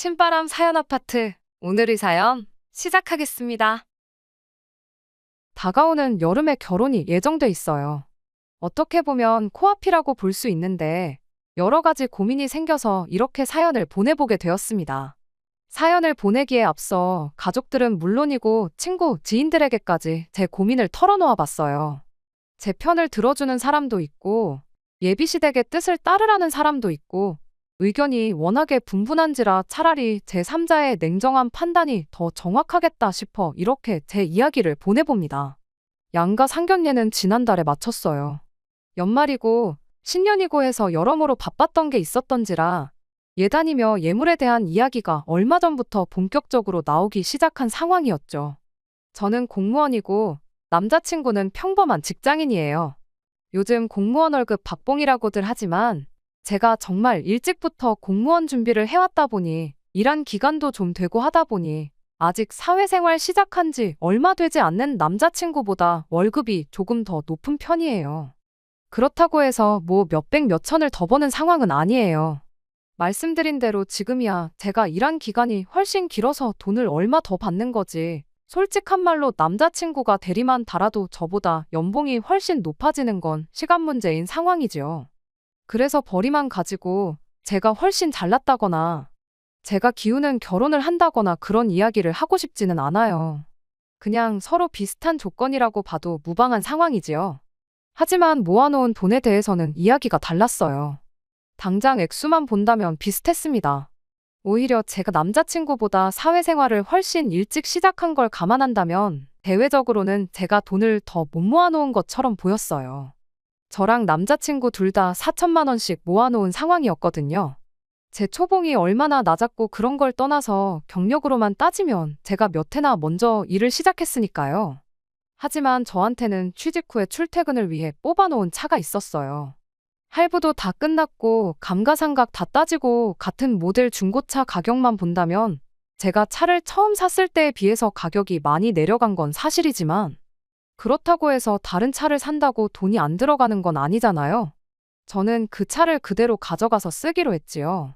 신바람 사연 아파트. 오늘의 사연 시작하겠습니다. 다가오는 여름에 결혼이 예정돼 있어요. 어떻게 보면 코앞이라고 볼 수 있는데 여러 가지 고민이 생겨서 이렇게 사연을 보내보게 되었습니다. 사연을 보내기에 앞서 가족들은 물론이고 친구, 지인들에게까지 제 고민을 털어놓아 봤어요. 제 편을 들어주는 사람도 있고 예비시댁의 뜻을 따르라는 사람도 있고 의견이 워낙에 분분한지라 차라리 제3자의 냉정한 판단이 더 정확하겠다 싶어 이렇게 제 이야기를 보내봅니다. 양가 상견례는 지난달에 마쳤어요. 연말이고 신년이고 해서 여러모로 바빴던 게 있었던지라 예단이며 예물에 대한 이야기가 얼마 전부터 본격적으로 나오기 시작한 상황이었죠. 저는 공무원이고 남자친구는 평범한 직장인이에요. 요즘 공무원 월급 박봉이라고들 하지만 제가 정말 일찍부터 공무원 준비를 해왔다 보니 일한 기간도 좀 되고 하다 보니 아직 사회생활 시작한 지 얼마 되지 않는 남자친구보다 월급이 조금 더 높은 편이에요. 그렇다고 해서 뭐 몇백 몇천을 더 버는 상황은 아니에요. 말씀드린 대로 지금이야 제가 일한 기간이 훨씬 길어서 돈을 얼마 더 받는 거지. 솔직한 말로 남자친구가 대리만 달아도 저보다 연봉이 훨씬 높아지는 건 시간 문제인 상황이지요. 그래서 벌이만 가지고 제가 훨씬 잘났다거나 제가 기우는 결혼을 한다거나 그런 이야기를 하고 싶지는 않아요. 그냥 서로 비슷한 조건이라고 봐도 무방한 상황이지요. 하지만 모아놓은 돈에 대해서는 이야기가 달랐어요. 당장 액수만 본다면 비슷했습니다. 오히려 제가 남자친구보다 사회생활을 훨씬 일찍 시작한 걸 감안한다면 대외적으로는 제가 돈을 더 못 모아놓은 것처럼 보였어요. 저랑 남자친구 둘 다 4천만 원씩 모아놓은 상황이었거든요. 제 초봉이 얼마나 낮았고 그런 걸 떠나서 경력으로만 따지면 제가 몇 해나 먼저 일을 시작했으니까요. 하지만 저한테는 취직 후에 출퇴근을 위해 뽑아놓은 차가 있었어요. 할부도 다 끝났고 감가상각 다 따지고 같은 모델 중고차 가격만 본다면 제가 차를 처음 샀을 때에 비해서 가격이 많이 내려간 건 사실이지만 그렇다고 해서 다른 차를 산다고 돈이 안 들어가는 건 아니잖아요. 저는 그 차를 그대로 가져가서 쓰기로 했지요.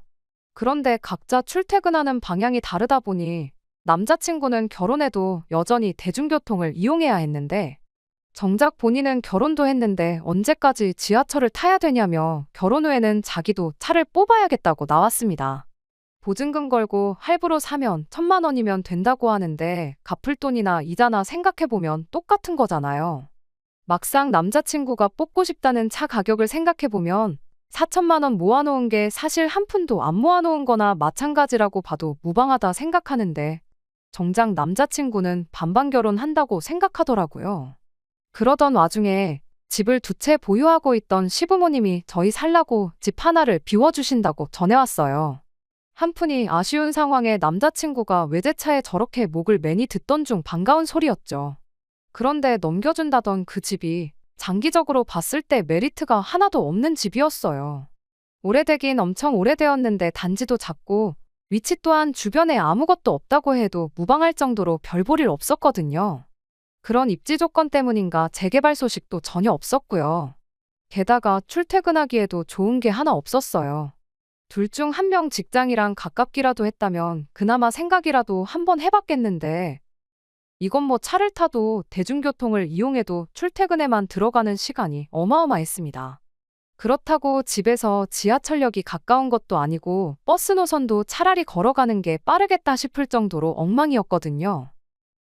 그런데 각자 출퇴근하는 방향이 다르다 보니 남자친구는 결혼해도 여전히 대중교통을 이용해야 했는데 정작 본인은 결혼도 했는데 언제까지 지하철을 타야 되냐며 결혼 후에는 자기도 차를 뽑아야겠다고 나왔습니다. 보증금 걸고 할부로 사면 1,000만 원이면 된다고 하는데 갚을 돈이나 이자나 생각해보면 똑같은 거잖아요. 막상 남자친구가 뽑고 싶다는 차 가격을 생각해보면 4천만 원 모아놓은 게 사실 한 푼도 안 모아놓은 거나 마찬가지라고 봐도 무방하다 생각하는데 정작 남자친구는 반반 결혼한다고 생각하더라고요. 그러던 와중에 집을 2채 보유하고 있던 시부모님이 저희 살라고 집 하나를 비워주신다고 전해왔어요. 한푼이 아쉬운 상황에 남자친구가 외제차에 저렇게 목을 매니 듣던 중 반가운 소리였죠. 그런데 넘겨준다던 그 집이 장기적으로 봤을 때 메리트가 하나도 없는 집이었어요. 오래되긴 엄청 오래되었는데 단지도 작고 위치 또한 주변에 아무것도 없다고 해도 무방할 정도로 별 볼 일 없었거든요. 그런 입지 조건 때문인가 재개발 소식도 전혀 없었고요. 게다가 출퇴근하기에도 좋은 게 하나 없었어요. 둘 중 한 명 직장이랑 가깝기라도 했다면 그나마 생각이라도 한번 해봤겠는데 이건 뭐 차를 타도 대중교통을 이용해도 출퇴근에만 들어가는 시간이 어마어마했습니다. 그렇다고 집에서 지하철역이 가까운 것도 아니고 버스 노선도 차라리 걸어가는 게 빠르겠다 싶을 정도로 엉망이었거든요.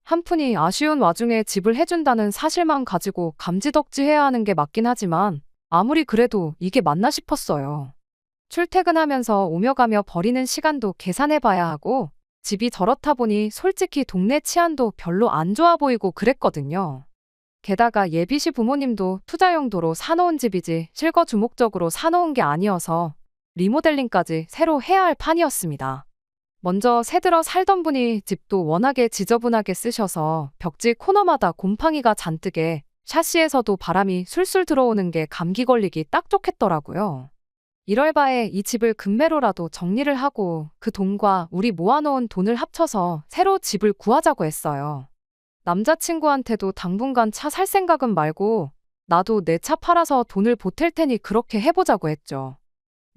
한푼이 아쉬운 와중에 집을 해준다는 사실만 가지고 감지덕지해야 하는 게 맞긴 하지만 아무리 그래도 이게 맞나 싶었어요. 출퇴근하면서 오며 가며 버리는 시간도 계산해봐야 하고 집이 저렇다 보니 솔직히 동네 치안도 별로 안 좋아 보이고 그랬거든요. 게다가 예비시 부모님도 투자 용도로 사놓은 집이지 실거 주목적으로 사놓은 게 아니어서 리모델링까지 새로 해야 할 판이었습니다. 먼저 새들어 살던 분이 집도 워낙에 지저분하게 쓰셔서 벽지 코너마다 곰팡이가 잔뜩에 샤시에서도 바람이 술술 들어오는 게 감기 걸리기 딱 좋겠더라고요. 이럴 바에 이 집을 급매로라도 정리를 하고 그 돈과 우리 모아놓은 돈을 합쳐서 새로 집을 구하자고 했어요. 남자친구한테도 당분간 차 살 생각은 말고 나도 내 차 팔아서 돈을 보탤 테니 그렇게 해보자고 했죠.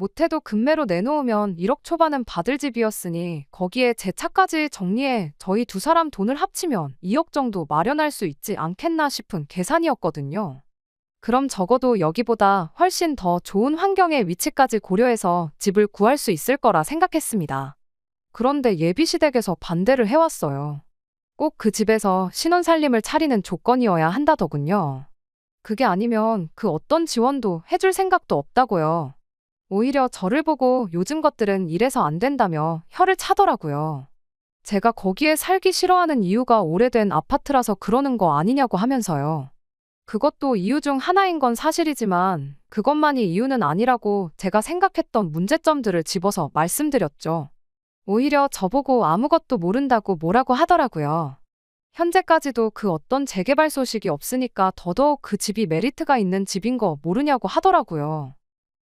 못해도 금매로 내놓으면 1억 초반은 받을 집이었으니 거기에 제 차까지 정리해 저희 두 사람 돈을 합치면 2억 정도 마련할 수 있지 않겠나 싶은 계산이었거든요. 그럼 적어도 여기보다 훨씬 더 좋은 환경의 위치까지 고려해서 집을 구할 수 있을 거라 생각했습니다. 그런데 예비시댁에서 반대를 해왔어요. 꼭 그 집에서 신혼살림을 차리는 조건이어야 한다더군요. 그게 아니면 그 어떤 지원도 해줄 생각도 없다고요. 오히려 저를 보고 요즘 것들은 이래서 안 된다며 혀를 차더라고요. 제가 거기에 살기 싫어하는 이유가 오래된 아파트라서 그러는 거 아니냐고 하면서요. 그것도 이유 중 하나인 건 사실이지만 그것만이 이유는 아니라고 제가 생각했던 문제점들을 집어서 말씀드렸죠. 오히려 저보고 아무것도 모른다고 뭐라고 하더라고요. 현재까지도 그 어떤 재개발 소식이 없으니까 더더욱 그 집이 메리트가 있는 집인 거 모르냐고 하더라고요.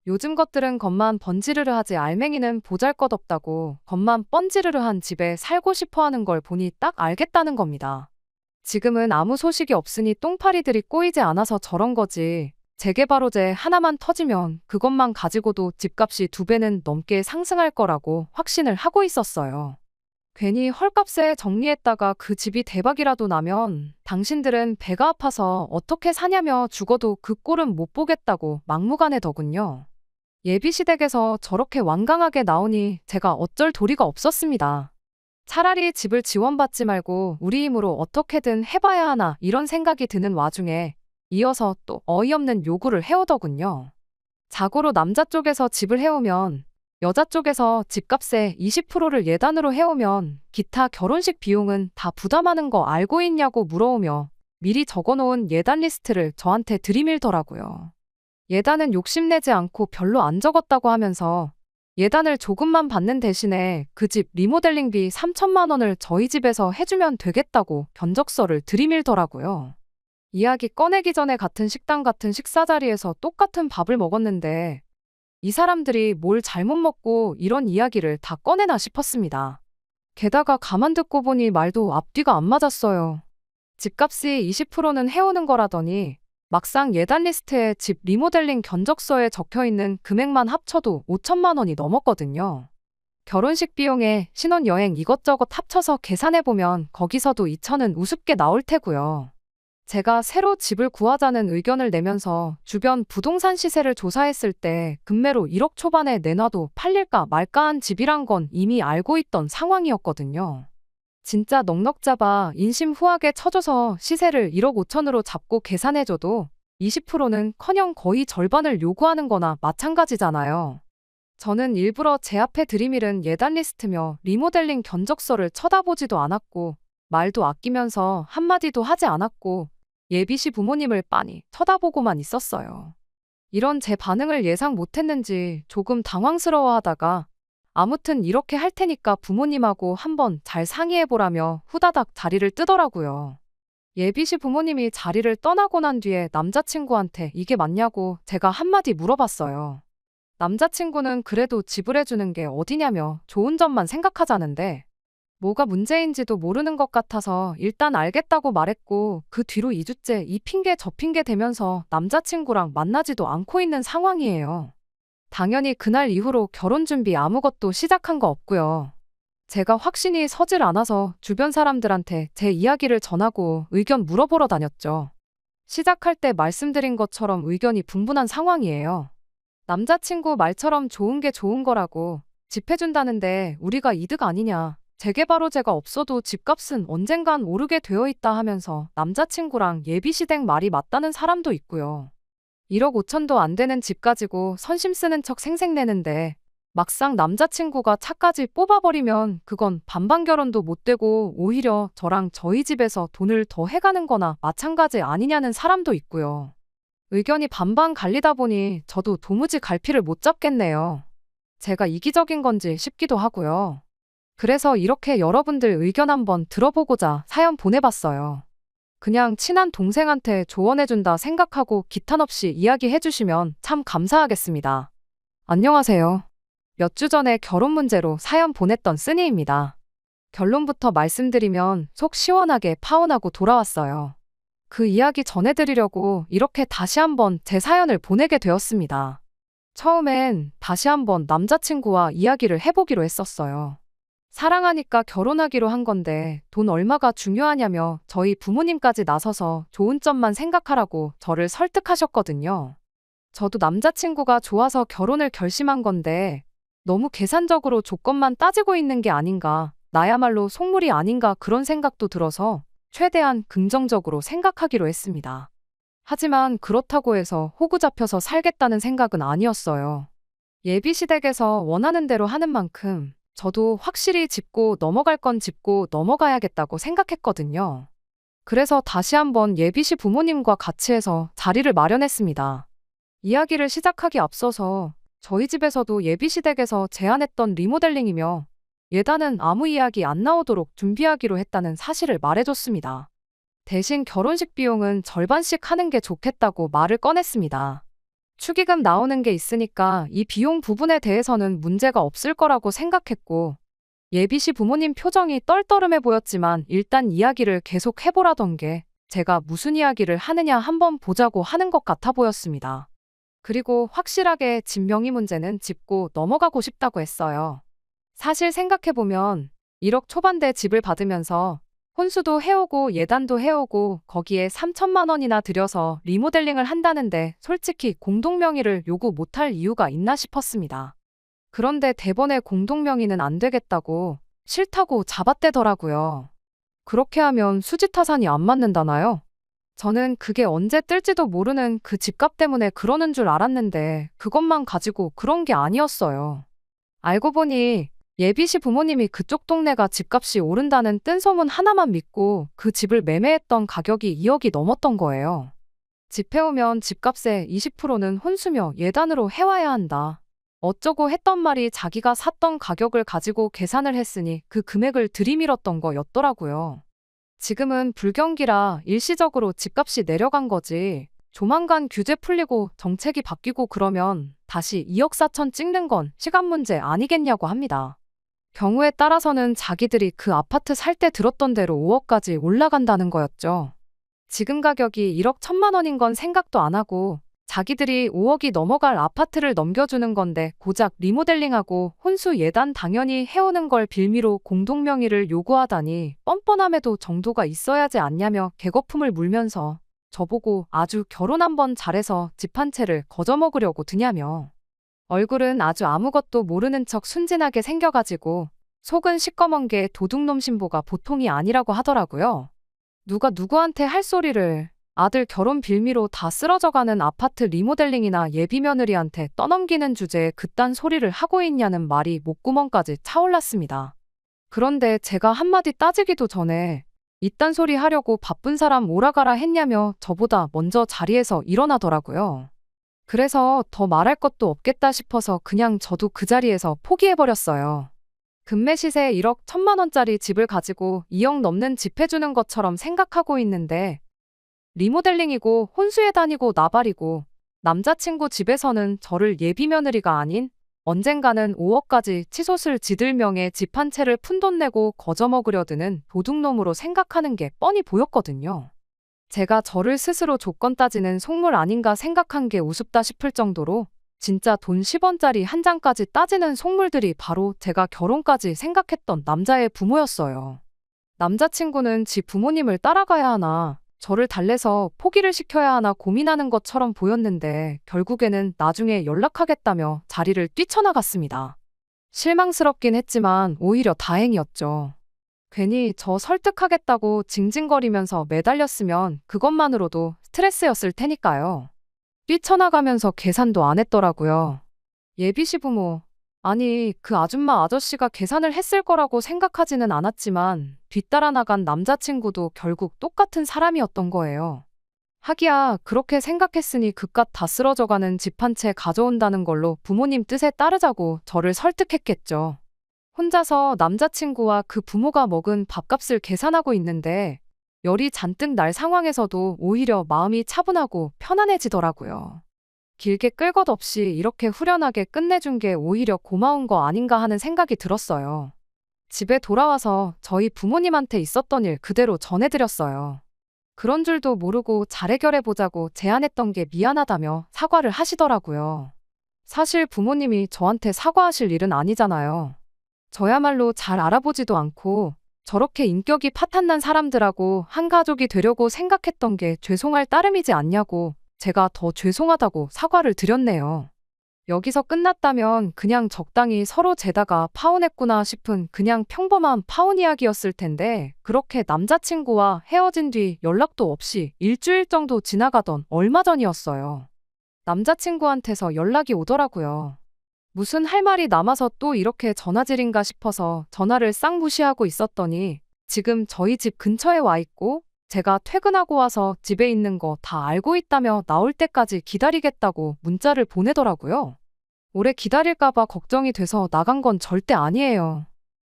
요즘 것들은 겉만 번지르르 하지 알맹이는 보잘것없다고 겉만 번지르르한 집에 살고 싶어 하는 걸 보니 딱 알겠다는 겁니다. 지금은 아무 소식이 없으니 똥파리들이 꼬이지 않아서 저런 거지. 재개발 호재 하나만 터지면 그것만 가지고도 집값이 2배는 넘게 상승할 거라고 확신을 하고 있었어요. 괜히 헐값에 정리했다가 그 집이 대박이라도 나면 당신들은 배가 아파서 어떻게 사냐며 죽어도 그 꼴은 못 보겠다고 막무가내더군요. 예비시댁에서 저렇게 완강하게 나오니 제가 어쩔 도리가 없었습니다. 차라리 집을 지원받지 말고 우리 힘으로 어떻게든 해봐야 하나 이런 생각이 드는 와중에 이어서 또 어이없는 요구를 해오더군요. 자고로 남자 쪽에서 집을 해오면 여자 쪽에서 집값의 20%를 예단으로 해오면 기타 결혼식 비용은 다 부담하는 거 알고 있냐고 물어오며 미리 적어놓은 예단 리스트를 저한테 들이밀더라고요. 예단은 욕심내지 않고 별로 안 적었다고 하면서 예단을 조금만 받는 대신에 그 집 리모델링비 3천만 원을 저희 집에서 해주면 되겠다고 견적서를 들이밀더라고요. 이야기 꺼내기 전에 같은 식당 같은 식사 자리에서 똑같은 밥을 먹었는데 이 사람들이 뭘 잘못 먹고 이런 이야기를 다 꺼내나 싶었습니다. 게다가 가만 듣고 보니 말도 앞뒤가 안 맞았어요. 집값이 20%는 해오는 거라더니 막상 예단 리스트에 집 리모델링 견적서에 적혀있는 금액만 합쳐도 5천만 원이 넘었거든요. 결혼식 비용에 신혼여행 이것저것 합쳐서 계산해보면 거기서도 2천은 우습게 나올 테고요. 제가 새로 집을 구하자는 의견을 내면서 주변 부동산 시세를 조사했을 때 금매로 1억 초반에 내놔도 팔릴까 말까한 집이란 건 이미 알고 있던 상황이었거든요. 진짜 넉넉 잡아 인심 후하게 쳐줘서 시세를 1억 5천으로 잡고 계산해줘도 20%는 커녕 거의 절반을 요구하는 거나 마찬가지잖아요. 저는 일부러 제 앞에 들이밀은 예단 리스트며 리모델링 견적서를 쳐다보지도 않았고 말도 아끼면서 한마디도 하지 않았고 예비시 부모님을 빤히 쳐다보고만 있었어요. 이런 제 반응을 예상 못했는지 조금 당황스러워하다가 아무튼 이렇게 할 테니까 부모님하고 한번 잘 상의해보라며 후다닥 자리를 뜨더라고요. 예비시 부모님이 자리를 떠나고 난 뒤에 남자친구한테 이게 맞냐고 제가 한마디 물어봤어요. 남자친구는 그래도 지불해주는 게 어디냐며 좋은 점만 생각하자는데 뭐가 문제인지도 모르는 것 같아서 일단 알겠다고 말했고 그 뒤로 2주째 이 핑계 저 핑계 대면서 남자친구랑 만나지도 않고 있는 상황이에요. 당연히 그날 이후로 결혼 준비 아무것도 시작한 거 없고요. 제가 확신이 서질 않아서 주변 사람들한테 제 이야기를 전하고 의견 물어보러 다녔죠. 시작할 때 말씀드린 것처럼 의견이 분분한 상황이에요. 남자친구 말처럼 좋은 게 좋은 거라고 집 해준다는데 우리가 이득 아니냐. 재개발 호재가 없어도 집값은 언젠간 오르게 되어 있다 하면서 남자친구랑 예비시댁 말이 맞다는 사람도 있고요. 1억 5천도 안 되는 집 가지고 선심 쓰는 척 생색내는데 막상 남자친구가 차까지 뽑아버리면 그건 반반 결혼도 못 되고 오히려 저랑 저희 집에서 돈을 더 해가는 거나 마찬가지 아니냐는 사람도 있고요. 의견이 반반 갈리다 보니 저도 도무지 갈피를 못 잡겠네요. 제가 이기적인 건지 싶기도 하고요. 그래서 이렇게 여러분들 의견 한번 들어보고자 사연 보내봤어요. 그냥 친한 동생한테 조언해준다 생각하고 기탄 없이 이야기해주시면 참 감사하겠습니다. 안녕하세요. 몇 주 전에 결혼 문제로 사연 보냈던 쓰니입니다. 결론부터 말씀드리면 속 시원하게 파혼하고 돌아왔어요. 그 이야기 전해드리려고 이렇게 다시 한번 제 사연을 보내게 되었습니다. 처음엔 다시 한번 남자친구와 이야기를 해보기로 했었어요. 사랑하니까 결혼하기로 한 건데 돈 얼마가 중요하냐며 저희 부모님까지 나서서 좋은 점만 생각하라고 저를 설득하셨거든요. 저도 남자친구가 좋아서 결혼을 결심한 건데 너무 계산적으로 조건만 따지고 있는 게 아닌가, 나야말로 속물이 아닌가 그런 생각도 들어서 최대한 긍정적으로 생각하기로 했습니다. 하지만 그렇다고 해서 호구 잡혀서 살겠다는 생각은 아니었어요. 예비시댁에서 원하는 대로 하는 만큼 저도 확실히 짚고 넘어갈 건 짚고 넘어가야겠다고 생각했거든요. 그래서 다시 한번 예비시 부모님과 같이 해서 자리를 마련했습니다. 이야기를 시작하기 앞서서 저희 집에서도 예비시댁에서 제안했던 리모델링이며 예단은 아무 이야기 안 나오도록 준비하기로 했다는 사실을 말해줬습니다. 대신 결혼식 비용은 절반씩 하는 게 좋겠다고 말을 꺼냈습니다. 축의금 나오는 게 있으니까 이 비용 부분에 대해서는 문제가 없을 거라고 생각했고, 예비시 부모님 표정이 떨떠름해 보였지만 일단 이야기를 계속 해보라던 게 제가 무슨 이야기를 하느냐 한번 보자고 하는 것 같아 보였습니다. 그리고 확실하게 집 명의 문제는 짚고 넘어가고 싶다고 했어요. 사실 생각해보면 1억 초반대 집을 받으면서 혼수도 해오고 예단도 해오고 거기에 3천만 원이나 들여서 리모델링을 한다는데 솔직히 공동명의를 요구 못할 이유가 있나 싶었습니다. 그런데 대번에 공동명의는 안 되겠다고 싫다고 잡아떼더라고요. 그렇게 하면 수지타산이 안 맞는다나요? 저는 그게 언제 뜰지도 모르는 그 집값 때문에 그러는 줄 알았는데 그것만 가지고 그런 게 아니었어요. 알고 보니 예비시 부모님이 그쪽 동네가 집값이 오른다는 뜬소문 하나만 믿고 그 집을 매매했던 가격이 2억이 넘었던 거예요. 집해오면 집값의 20%는 혼수며 예단으로 해와야 한다. 어쩌고 했던 말이 자기가 샀던 가격을 가지고 계산을 했으니 그 금액을 들이밀었던 거였더라고요. 지금은 불경기라 일시적으로 집값이 내려간 거지. 조만간 규제 풀리고 정책이 바뀌고 그러면 다시 2억 4천 찍는 건 시간 문제 아니겠냐고 합니다. 경우에 따라서는 자기들이 그 아파트 살 때 들었던 대로 5억까지 올라간다는 거였죠. 지금 가격이 1억 1천만 원인 건 생각도 안 하고 자기들이 5억이 넘어갈 아파트를 넘겨주는 건데 고작 리모델링하고 혼수 예단 당연히 해오는 걸 빌미로 공동명의를 요구하다니 뻔뻔함에도 정도가 있어야지 않냐며 개거품을 물면서 저보고 아주 결혼 한번 잘해서 집 한 채를 거저먹으려고 드냐며. 얼굴은 아주 아무것도 모르는 척 순진하게 생겨가지고 속은 시꺼먼 게 도둑놈 신보가 보통이 아니라고 하더라고요. 누가 누구한테 할 소리를 아들 결혼 빌미로 다 쓰러져가는 아파트 리모델링이나 예비 며느리한테 떠넘기는 주제에 그딴 소리를 하고 있냐는 말이 목구멍까지 차올랐습니다. 그런데 제가 한마디 따지기도 전에 이딴 소리 하려고 바쁜 사람 오라가라 했냐며 저보다 먼저 자리에서 일어나더라고요. 그래서 더 말할 것도 없겠다 싶어서 그냥 저도 그 자리에서 포기해버렸어요. 금매 시세 1억 1천만 원짜리 집을 가지고 2억 넘는 집 해주는 것처럼 생각하고 있는데 리모델링이고 혼수에 다니고 나발이고 남자친구 집에서는 저를 예비 며느리가 아닌 언젠가는 5억까지 치솟을 지들 명에 집 한 채를 푼돈 내고 거저먹으려 드는 도둑놈으로 생각하는 게 뻔히 보였거든요. 제가 저를 스스로 조건 따지는 속물 아닌가 생각한 게 우습다 싶을 정도로 진짜 돈 10원짜리 한 장까지 따지는 속물들이 바로 제가 결혼까지 생각했던 남자의 부모였어요. 남자친구는 지 부모님을 따라가야 하나 저를 달래서 포기를 시켜야 하나 고민하는 것처럼 보였는데 결국에는 나중에 연락하겠다며 자리를 뛰쳐나갔습니다. 실망스럽긴 했지만 오히려 다행이었죠. 괜히 저 설득하겠다고 징징거리면서 매달렸으면 그것만으로도 스트레스였을 테니까요. 뛰쳐나가면서 계산도 안 했더라고요. 예비시 부모, 아니 그 아줌마 아저씨가 계산을 했을 거라고 생각하지는 않았지만 뒤따라 나간 남자친구도 결국 똑같은 사람이었던 거예요. 하기야 그렇게 생각했으니 그깟 다 쓰러져가는 집 한 채 가져온다는 걸로 부모님 뜻에 따르자고 저를 설득했겠죠. 혼자서 남자친구와 그 부모가 먹은 밥값을 계산하고 있는데 열이 잔뜩 날 상황에서도 오히려 마음이 차분하고 편안해지더라고요. 길게 끌 것 없이 이렇게 후련하게 끝내준 게 오히려 고마운 거 아닌가 하는 생각이 들었어요. 집에 돌아와서 저희 부모님한테 있었던 일 그대로 전해드렸어요. 그런 줄도 모르고 잘 해결해보자고 제안했던 게 미안하다며 사과를 하시더라고요. 사실 부모님이 저한테 사과하실 일은 아니잖아요. 저야말로 잘 알아보지도 않고 저렇게 인격이 파탄난 사람들하고 한 가족이 되려고 생각했던 게 죄송할 따름이지 않냐고 제가 더 죄송하다고 사과를 드렸네요. 여기서 끝났다면 그냥 적당히 서로 재다가 파혼했구나 싶은 그냥 평범한 파혼 이야기였을 텐데 그렇게 남자친구와 헤어진 뒤 연락도 없이 일주일 정도 지나가던 얼마 전이었어요. 남자친구한테서 연락이 오더라고요. 무슨 할 말이 남아서 또 이렇게 전화질인가 싶어서 전화를 싹 무시하고 있었더니 지금 저희 집 근처에 와 있고 제가 퇴근하고 와서 집에 있는 거 다 알고 있다며 나올 때까지 기다리겠다고 문자를 보내더라고요. 오래 기다릴까봐 걱정이 돼서 나간 건 절대 아니에요.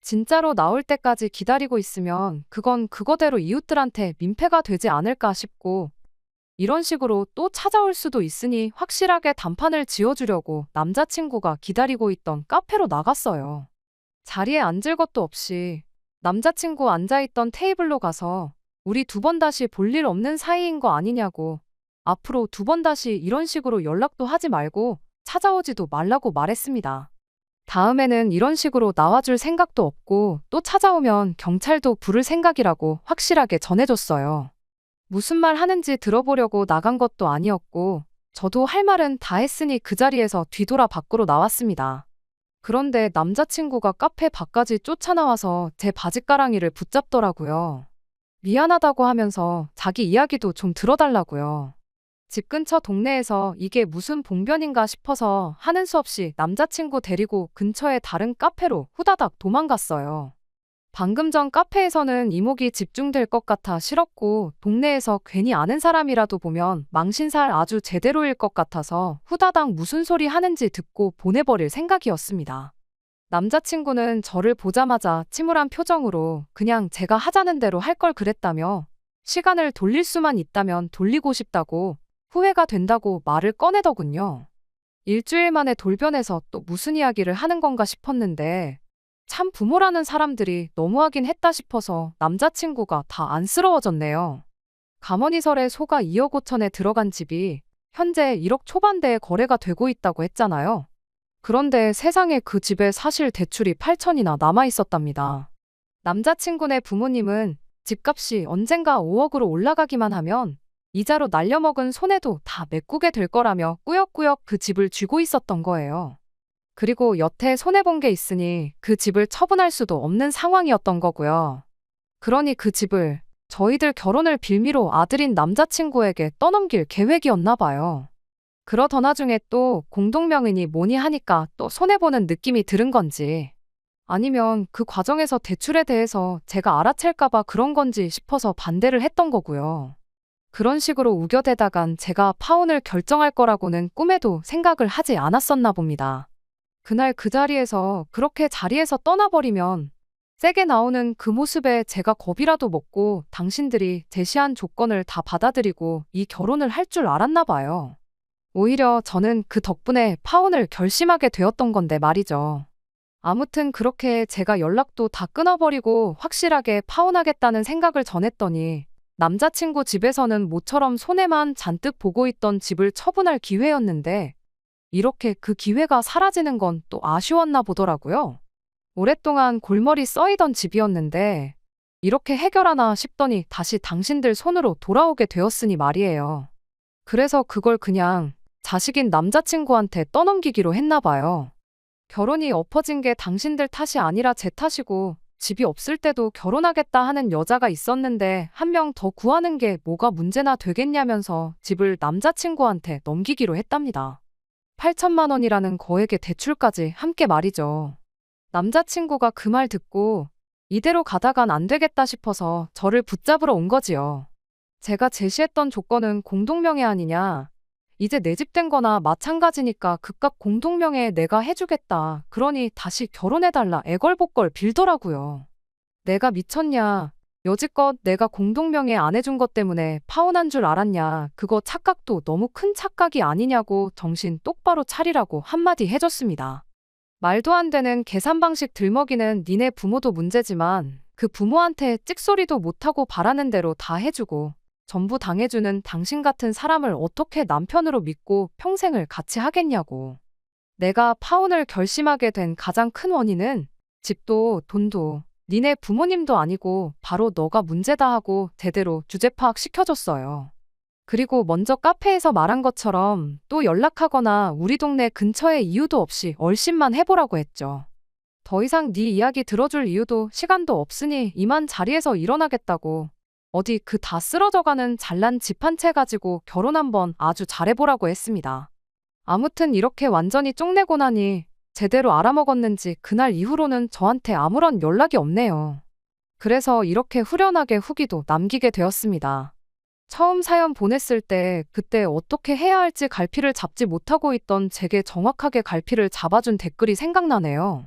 진짜로 나올 때까지 기다리고 있으면 그건 그거대로 이웃들한테 민폐가 되지 않을까 싶고 이런 식으로 또 찾아올 수도 있으니 확실하게 단판을 지어주려고 남자친구가 기다리고 있던 카페로 나갔어요. 자리에 앉을 것도 없이 남자친구 앉아있던 테이블로 가서 우리 두 번 다시 볼 일 없는 사이인 거 아니냐고 앞으로 두 번 다시 이런 식으로 연락도 하지 말고 찾아오지도 말라고 말했습니다. 다음에는 이런 식으로 나와줄 생각도 없고 또 찾아오면 경찰도 부를 생각이라고 확실하게 전해줬어요. 무슨 말 하는지 들어보려고 나간 것도 아니었고 저도 할 말은 다 했으니 그 자리에서 뒤돌아 밖으로 나왔습니다. 그런데 남자친구가 카페 밖까지 쫓아나와서 제 바짓가랑이를 붙잡더라고요. 미안하다고 하면서 자기 이야기도 좀 들어달라고요. 집 근처 동네에서 이게 무슨 봉변인가 싶어서 하는 수 없이 남자친구 데리고 근처의 다른 카페로 후다닥 도망갔어요. 방금 전 카페에서는 이목이 집중될 것 같아 싫었고 동네에서 괜히 아는 사람이라도 보면 망신살 아주 제대로일 것 같아서 후다닥 무슨 소리 하는지 듣고 보내버릴 생각이었습니다. 남자친구는 저를 보자마자 침울한 표정으로 그냥 제가 하자는 대로 할 걸 그랬다며 시간을 돌릴 수만 있다면 돌리고 싶다고 후회가 된다고 말을 꺼내더군요. 일주일 만에 돌변해서 또 무슨 이야기를 하는 건가 싶었는데 참 부모라는 사람들이 너무하긴 했다 싶어서 남자친구가 다 안쓰러워졌네요. 가머니설에 소가 2억 5천에 들어간 집이 현재 1억 초반대에 거래가 되고 있다고 했잖아요. 그런데 세상에 그 집에 사실 대출이 8천이나 남아 있었답니다. 남자친구네 부모님은 집값이 언젠가 5억으로 올라가기만 하면 이자로 날려먹은 손해도 다 메꾸게 될 거라며 꾸역꾸역 그 집을 쥐고 있었던 거예요. 그리고 여태 손해본 게 있으니 그 집을 처분할 수도 없는 상황이었던 거고요. 그러니 그 집을 저희들 결혼을 빌미로 아들인 남자친구에게 떠넘길 계획이었나 봐요. 그러던 와중에 또 공동명의니 뭐니 하니까 또 손해보는 느낌이 들은 건지 아니면 그 과정에서 대출에 대해서 제가 알아챌까봐 그런 건지 싶어서 반대를 했던 거고요. 그런 식으로 우겨대다간 제가 파혼을 결정할 거라고는 꿈에도 생각을 하지 않았었나 봅니다. 그날 그 자리에서 그렇게 자리에서 떠나버리면 세게 나오는 그 모습에 제가 겁이라도 먹고 당신들이 제시한 조건을 다 받아들이고 이 결혼을 할 줄 알았나 봐요. 오히려 저는 그 덕분에 파혼을 결심하게 되었던 건데 말이죠. 아무튼 그렇게 제가 연락도 다 끊어버리고 확실하게 파혼하겠다는 생각을 전했더니 남자친구 집에서는 모처럼 손해만 잔뜩 보고 있던 집을 처분할 기회였는데 이렇게 그 기회가 사라지는 건 또 아쉬웠나 보더라고요. 오랫동안 골머리 써이던 집이었는데 이렇게 해결하나 싶더니 다시 당신들 손으로 돌아오게 되었으니 말이에요. 그래서 그걸 그냥 자식인 남자친구한테 떠넘기기로 했나 봐요. 결혼이 엎어진 게 당신들 탓이 아니라 제 탓이고 집이 없을 때도 결혼하겠다 하는 여자가 있었는데 한 명 더 구하는 게 뭐가 문제나 되겠냐면서 집을 남자친구한테 넘기기로 했답니다. 8천만 원이라는 거액의 대출까지 함께 말이죠. 남자친구가 그 말 듣고 이대로 가다간 안 되겠다 싶어서 저를 붙잡으러 온 거지요. 제가 제시했던 조건은 공동명예 아니냐. 이제 내 집 된 거나 마찬가지니까 그깟 공동명예 내가 해주겠다. 그러니 다시 결혼해달라 애걸복걸 빌더라고요. 내가 미쳤냐. 여지껏 내가 공동명예 안 해준 것 때문에 파혼한 줄 알았냐. 그거 착각도 너무 큰 착각이 아니냐고 정신 똑바로 차리라고 한마디 해줬습니다. 말도 안 되는 계산 방식 들먹이는 니네 부모도 문제지만 그 부모한테 찍소리도 못하고 바라는 대로 다 해주고 전부 당해주는 당신 같은 사람을 어떻게 남편으로 믿고 평생을 같이 하겠냐고. 내가 파혼을 결심하게 된 가장 큰 원인은 집도 돈도 니네 부모님도 아니고 바로 너가 문제다 하고 제대로 주제 파악 시켜줬어요. 그리고 먼저 카페에서 말한 것처럼 또 연락하거나 우리 동네 근처에 이유도 없이 얼씬만 해보라고 했죠. 더 이상 네 이야기 들어줄 이유도 시간도 없으니 이만 자리에서 일어나겠다고. 어디 그 다 쓰러져가는 잘난 집 한 채 가지고 결혼 한번 아주 잘해보라고 했습니다. 아무튼 이렇게 완전히 쪽내고 나니 제대로 알아먹었는지 그날 이후로는 저한테 아무런 연락이 없네요. 그래서 이렇게 후련하게 후기도 남기게 되었습니다. 처음 사연 보냈을 때 그때 어떻게 해야 할지 갈피를 잡지 못하고 있던 제게 정확하게 갈피를 잡아준 댓글이 생각나네요.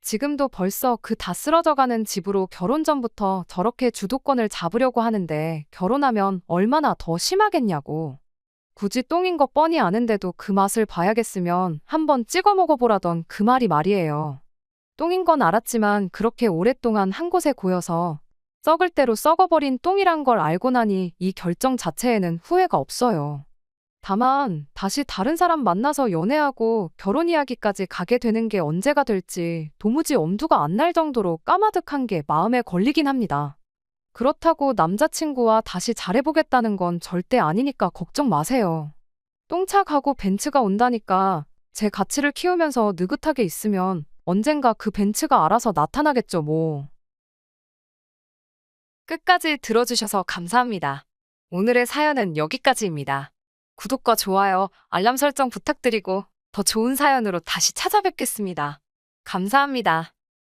지금도 벌써 그 다 쓰러져가는 집으로 결혼 전부터 저렇게 주도권을 잡으려고 하는데 결혼하면 얼마나 더 심하겠냐고. 굳이 똥인 거 뻔히 아는데도 그 맛을 봐야겠으면 한번 찍어 먹어보라던 그 말이 말이에요. 똥인 건 알았지만 그렇게 오랫동안 한 곳에 고여서 썩을 대로 썩어버린 똥이란 걸 알고 나니 이 결정 자체에는 후회가 없어요. 다만 다시 다른 사람 만나서 연애하고 결혼 이야기까지 가게 되는 게 언제가 될지 도무지 엄두가 안 날 정도로 까마득한 게 마음에 걸리긴 합니다. 그렇다고 남자친구와 다시 잘해보겠다는 건 절대 아니니까 걱정 마세요. 똥차 가고 벤츠가 온다니까 제 가치를 키우면서 느긋하게 있으면 언젠가 그 벤츠가 알아서 나타나겠죠 뭐. 끝까지 들어주셔서 감사합니다. 오늘의 사연은 여기까지입니다. 구독과 좋아요, 알람 설정 부탁드리고 더 좋은 사연으로 다시 찾아뵙겠습니다. 감사합니다.